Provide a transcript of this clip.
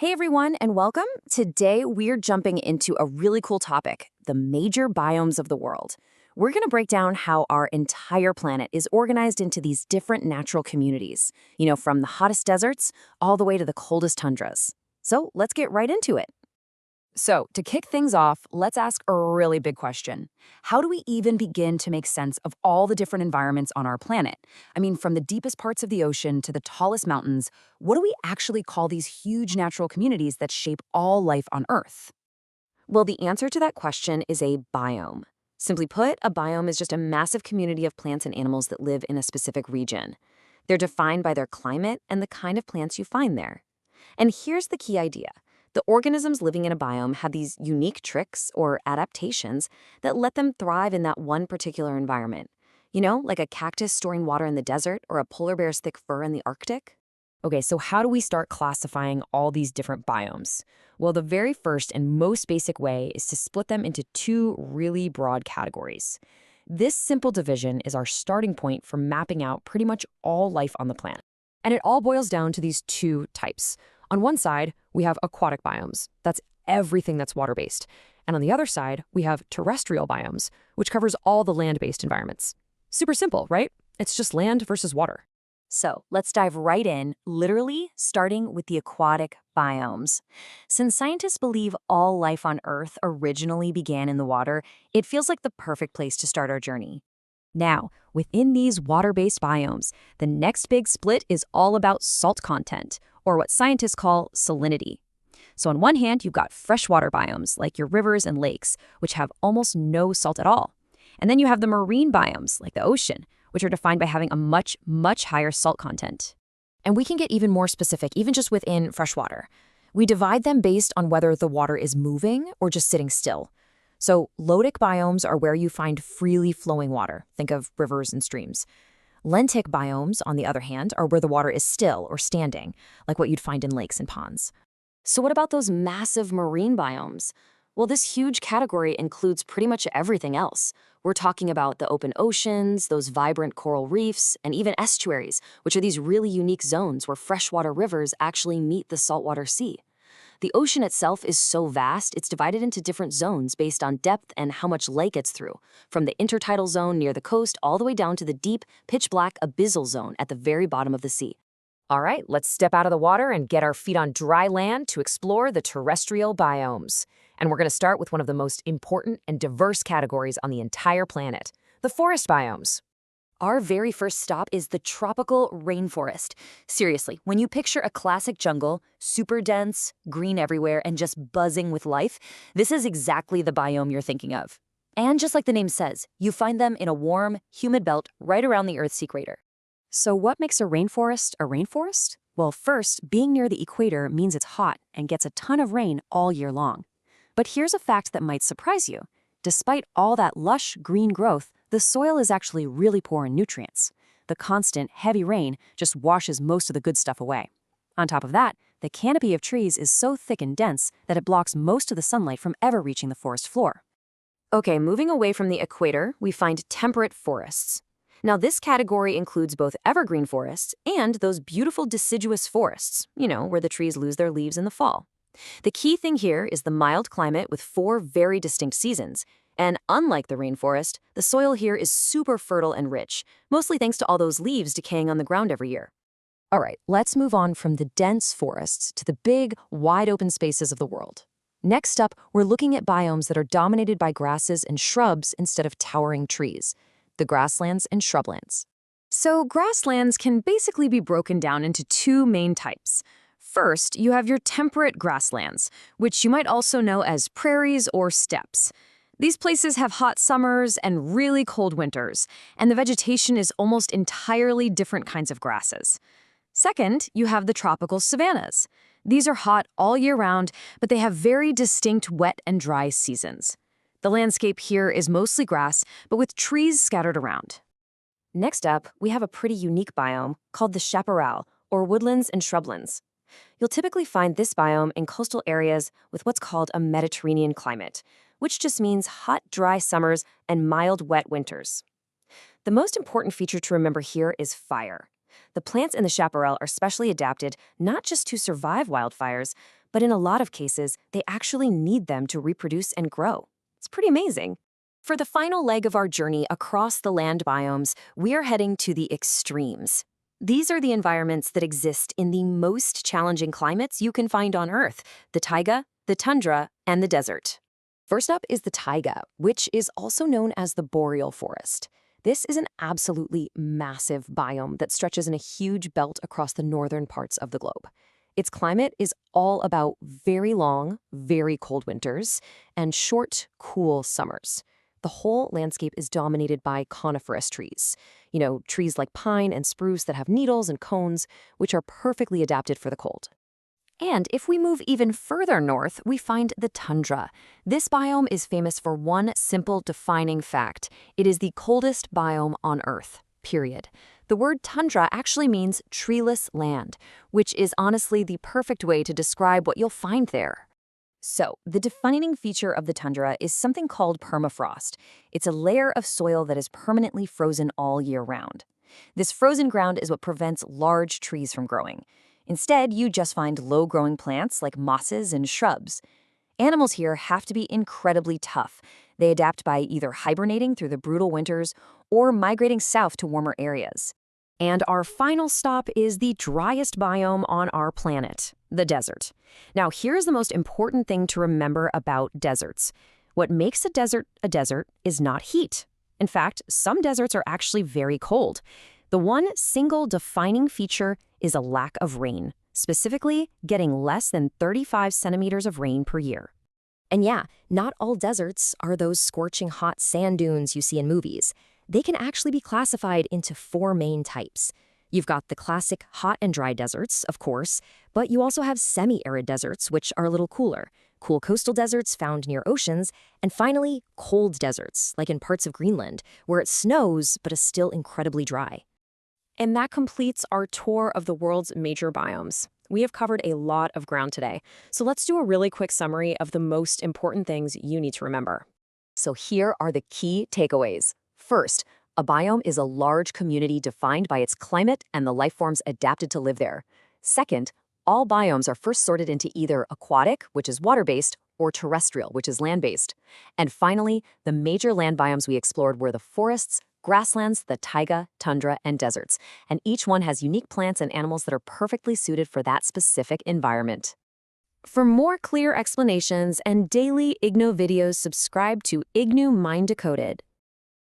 Hey everyone, and welcome. Today we're jumping into a really cool topic, the major biomes of the world. We're going to break down how our entire planet is organized into these different natural communities, from the hottest deserts all the way to the coldest tundras. So let's get right into it. So, to kick things off, let's ask a really big question. How do we even begin to make sense of all the different environments on our planet? I mean, from the deepest parts of the ocean to the tallest mountains, what do we actually call these huge natural communities that shape all life on Earth? Well, the answer to that question is a biome. Simply put, a biome is just a massive community of plants and animals that live in a specific region. They're defined by their climate and the kind of plants you find there. And here's the key idea. The organisms living in a biome have these unique tricks or adaptations that let them thrive in that one particular environment. Like a cactus storing water in the desert or a polar bear's thick fur in the Arctic. Okay, so how do we start classifying all these different biomes? Well, the very first and most basic way is to split them into two really broad categories. This simple division is our starting point for mapping out pretty much all life on the planet. And it all boils down to these two types. On one side, we have aquatic biomes. That's everything that's water-based. And on the other side, we have terrestrial biomes, which covers all the land-based environments. Super simple, right? It's just land versus water. So let's dive right in, literally starting with the aquatic biomes. Since scientists believe all life on Earth originally began in the water, it feels like the perfect place to start our journey. Now, within these water-based biomes, the next big split is all about salt content, or what scientists call salinity. So on one hand, you've got freshwater biomes, like your rivers and lakes, which have almost no salt at all. And then you have the marine biomes, like the ocean, which are defined by having a much, much higher salt content. And we can get even more specific, even just within freshwater. We divide them based on whether the water is moving or just sitting still. So lotic biomes are where you find freely flowing water. Think of rivers and streams. Lentic biomes, on the other hand, are where the water is still or standing, like what you'd find in lakes and ponds. So what about those massive marine biomes? Well, this huge category includes pretty much everything else. We're talking about the open oceans, those vibrant coral reefs, and even estuaries, which are these really unique zones where freshwater rivers actually meet the saltwater sea. The ocean itself is so vast, it's divided into different zones based on depth and how much light gets through, from the intertidal zone near the coast all the way down to the deep, pitch-black abyssal zone at the very bottom of the sea. All right, let's step out of the water and get our feet on dry land to explore the terrestrial biomes. And we're going to start with one of the most important and diverse categories on the entire planet, the forest biomes. Our very first stop is the tropical rainforest. Seriously, when you picture a classic jungle, super dense, green everywhere, and just buzzing with life, this is exactly the biome you're thinking of. And just like the name says, you find them in a warm, humid belt right around the Earth's equator. So what makes a rainforest a rainforest? Well, first, being near the equator means it's hot and gets a ton of rain all year long. But here's a fact that might surprise you. Despite all that lush green growth, the soil is actually really poor in nutrients. The constant, heavy rain just washes most of the good stuff away. On top of that, the canopy of trees is so thick and dense that it blocks most of the sunlight from ever reaching the forest floor. Okay, moving away from the equator, we find temperate forests. Now, this category includes both evergreen forests and those beautiful deciduous forests, where the trees lose their leaves in the fall. The key thing here is the mild climate with 4 very distinct seasons. And unlike the rainforest, the soil here is super fertile and rich, mostly thanks to all those leaves decaying on the ground every year. All right, let's move on from the dense forests to the big, wide-open spaces of the world. Next up, we're looking at biomes that are dominated by grasses and shrubs instead of towering trees, the grasslands and shrublands. So grasslands can basically be broken down into 2 main types. First, you have your temperate grasslands, which you might also know as prairies or steppes. These places have hot summers and really cold winters, and the vegetation is almost entirely different kinds of grasses. Second, you have the tropical savannas. These are hot all year round, but they have very distinct wet and dry seasons. The landscape here is mostly grass, but with trees scattered around. Next up, we have a pretty unique biome called the chaparral, or woodlands and shrublands. You'll typically find this biome in coastal areas with what's called a Mediterranean climate, which just means hot, dry summers and mild, wet winters. The most important feature to remember here is fire. The plants in the chaparral are specially adapted not just to survive wildfires, but in a lot of cases, they actually need them to reproduce and grow. It's pretty amazing. For the final leg of our journey across the land biomes, we are heading to the extremes. These are the environments that exist in the most challenging climates you can find on Earth: the taiga, the tundra, and the desert. First up is the taiga, which is also known as the boreal forest. This is an absolutely massive biome that stretches in a huge belt across the northern parts of the globe. Its climate is all about very long, very cold winters and short, cool summers. The whole landscape is dominated by coniferous trees. Trees like pine and spruce that have needles and cones, which are perfectly adapted for the cold. And if we move even further north, we find the tundra. This biome is famous for one simple defining fact. It is the coldest biome on Earth, period. The word tundra actually means treeless land, which is honestly the perfect way to describe what you'll find there. So, the defining feature of the tundra is something called permafrost. It's a layer of soil that is permanently frozen all year round. This frozen ground is what prevents large trees from growing. Instead, you just find low-growing plants like mosses and shrubs. Animals here have to be incredibly tough. They adapt by either hibernating through the brutal winters or migrating south to warmer areas. And our final stop is the driest biome on our planet, the desert. Now, here's the most important thing to remember about deserts. What makes a desert is not heat. In fact, some deserts are actually very cold. The one single defining feature is a lack of rain, specifically getting less than 35 centimeters of rain per year. And yeah, not all deserts are those scorching hot sand dunes you see in movies. They can actually be classified into 4 main types. You've got the classic hot and dry deserts, of course, but you also have semi-arid deserts, which are a little cooler, cool coastal deserts found near oceans, and finally, cold deserts, like in parts of Greenland, where it snows but is still incredibly dry. And that completes our tour of the world's major biomes. We have covered a lot of ground today, so let's do a really quick summary of the most important things you need to remember. So here are the key takeaways. First, a biome is a large community defined by its climate and the life forms adapted to live there. Second, all biomes are first sorted into either aquatic, which is water-based, or terrestrial, which is land-based. And finally, the major land biomes we explored were the forests, grasslands, the taiga, tundra, and deserts, and each one has unique plants and animals that are perfectly suited for that specific environment. For more clear explanations and daily IGNOU videos, subscribe to IGNOU Mind Decoded.